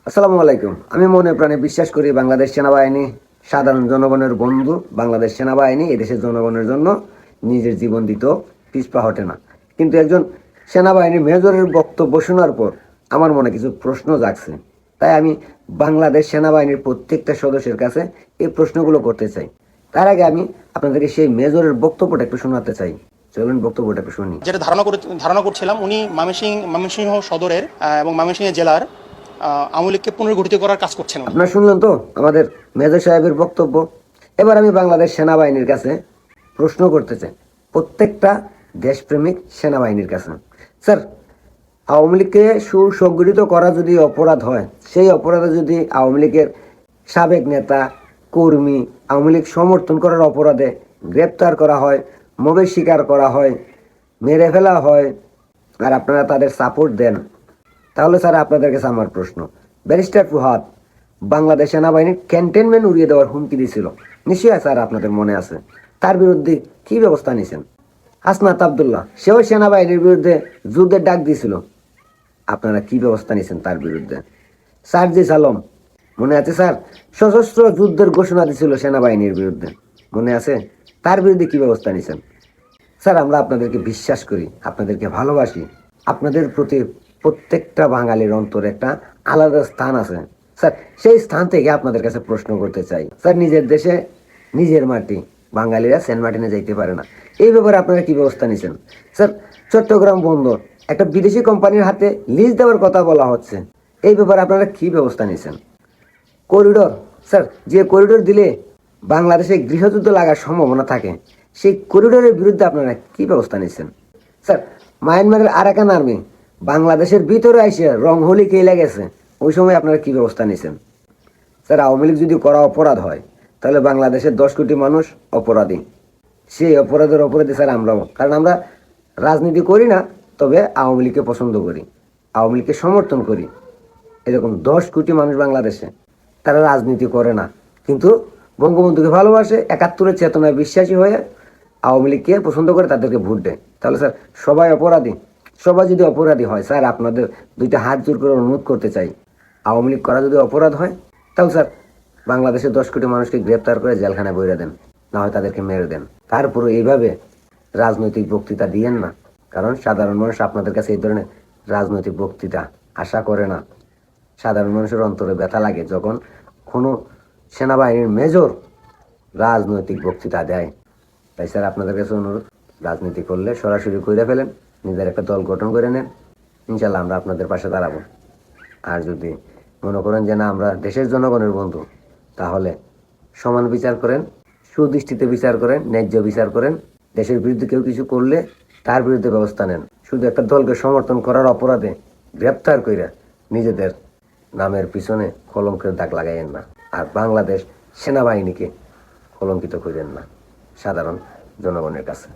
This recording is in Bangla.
আসসালামু আলাইকুম। আমি মনে প্রাণে বিশ্বাস করি বাংলাদেশ সেনাবাহিনী সাধারণ জনগণের বন্ধু। বাংলাদেশ সেনাবাহিনী এদেশের জনগণের জন্য নিজের জীবন দিতেও পিছপা হটে না। কিন্তু একজন সেনাবাহিনীর মেজরের বক্তব্য শোনার পর আমার মনে কিছু প্রশ্ন জাগছে। তাই আমি বাংলাদেশ সেনাবাহিনীর প্রত্যেকটা সদস্যের কাছে এই প্রশ্নগুলো করতে চাই। তার আগে আমি আপনাদেরকে সেই মেজরের বক্তব্যটা একটু শোনাতে চাই। চলুন বক্তব্যটা একটু শুনি। যেটা ধারণা করছিলাম উনি ময়মনসিংহ সদরের এবং ময়মনসিংহ জেলার আওয়ামী লীগকে পুনর্গঠিত করার কাজ করছেন উনি। আপনারা শুনলেন তো আমাদের মেজর সাহেবের বক্তব্য। এবার আমি বাংলাদেশ সেনাবাহিনীর কাছে প্রশ্ন করতে চাই, প্রত্যেকটা দেশপ্রেমিক সেনাবাহিনীর কাছে। স্যার, আওয়ামী লীগকে সুসংগঠিত করা যদি অপরাধ হয়, সেই অপরাধে যদি আওয়ামী লীগের সাবেক নেতা কর্মী আওয়ামী লীগ সমর্থন করার অপরাধে গ্রেপ্তার করা হয়, মবের শিকার করা হয়, মেরে ফেলা হয়, আর আপনারা তাদের সাপোর্ট দেন, তাহলে স্যার আপনাদের কাছে আমার প্রশ্ন, ব্যারিস্টার ফুহাদ বাংলাদেশ সেনাবাহিনীর ক্যান্টনমেন্ট উড়িয়ে দেওয়ার হুমকি দিয়েছিল, নিশ্চয়ই স্যার আপনাদের মনে আছে। তার বিরুদ্ধে কি ব্যবস্থা নিয়েছেন? হাসনাত আবদুল্লাহ সেও সেনাবাহিনীর বিরুদ্ধে যুদ্ধের ডাক দিয়েছিল, আপনারা কি ব্যবস্থা নিয়েছেন তার বিরুদ্ধে? সার্জিস আলম, মনে আছে স্যার, সশস্ত্র যুদ্ধের ঘোষণা দিয়েছিল সেনাবাহিনীর বিরুদ্ধে, মনে আছে? তার বিরুদ্ধে কি ব্যবস্থা নিয়েছেন? স্যার, আমরা আপনাদেরকে বিশ্বাস করি, আপনাদেরকে ভালোবাসি। আপনাদের প্রতি প্রত্যেকটা বাঙালির অন্তরে একটা আলাদা স্থান আছে স্যার। সেই স্থান থেকে আপনাদের কাছে প্রশ্ন করতে চাই স্যার, নিজের দেশে নিজের মাটি, বাঙালিরা সেন্ট মার্টিনে যাইতে পারে না, এই ব্যাপারে আপনারা কি ব্যবস্থা নিয়েছেন? স্যার, চট্টগ্রাম বন্দর একটা বিদেশি কোম্পানির হাতে লিজ দেওয়ার কথা বলা হচ্ছে, এই ব্যাপারে আপনারা কি ব্যবস্থা নিয়েছেন? করিডোর, স্যার, যে করিডোর দিলে বাংলাদেশে গৃহযুদ্ধ লাগার সম্ভাবনা থাকে, সেই করিডোরের বিরুদ্ধে আপনারা কি ব্যবস্থা নিচ্ছেন? স্যার, মায়ানমারের আরাকান আর্মি বাংলাদেশের ভিতরে এসে রংহলি খেলে গেছে, ওই সময় আপনারা কি ব্যবস্থা নিচ্ছেন? স্যার, আওয়ামী লীগ যদি করা অপরাধ হয়, তাহলে বাংলাদেশের 10 কোটি মানুষ অপরাধী। সেই অপরাধী স্যার আমরাও, কারণ আমরা রাজনীতি করি না, তবে আওয়ামী লীগকে পছন্দ করি, আওয়ামী লীগকে সমর্থন করি। এরকম 10 কোটি মানুষ বাংলাদেশে, তারা রাজনীতি করে না, কিন্তু বঙ্গবন্ধুকে ভালোবাসে, 71-এর চেতনায় বিশ্বাসী হয়ে আওয়ামী লীগকে পছন্দ করে, তাদেরকে ভোট দেয়। তাহলে স্যার সবাই অপরাধী? সবাই যদি অপরাধী হয় স্যার, আপনাদের দুইটা হাত জোর করে অনুরোধ করতে চাই, আওয়ামী লীগ করা যদি অপরাধ হয়, তাহলে স্যার বাংলাদেশের 10 কোটি মানুষকে গ্রেপ্তার করে জেলখানায় বইরা দেন, না হয় তাদেরকে মেরে দেন। তারপরে এইভাবে রাজনৈতিক বক্তৃতা দিয়েন না, কারণ সাধারণ মানুষ আপনাদের কাছে এই ধরনের রাজনৈতিক বক্তৃতা আশা করে না। সাধারণ মানুষের অন্তরে ব্যথা লাগে যখন কোনো সেনাবাহিনীর মেজর রাজনৈতিক বক্তৃতা দেয়। তাই স্যার আপনাদের কাছে অনুরোধ, রাজনীতি করলে সরাসরি করে ফেলেন, নিজের একটা দল গঠন করে নেন, ইনশাল্লাহ আমরা আপনাদের পাশে দাঁড়াবো। আর যদি মনে করেন যে না, আমরা দেশের জনগণের বন্ধু, তাহলে সমান বিচার করেন, সুদৃষ্টিতে বিচার করেন, ন্যায্য বিচার করেন। দেশের বিরুদ্ধে কেউ কিছু করলে তার বিরুদ্ধে ব্যবস্থা নেন। শুধু একটা দলকে সমর্থন করার অপরাধে গ্রেপ্তার কইরা নিজেদের নামের পিছনে কলঙ্কের দাগ লাগাইয়েন না, আর বাংলাদেশ সেনাবাহিনীকে কলঙ্কিত করেন না সাধারণ জনগণের কাছে।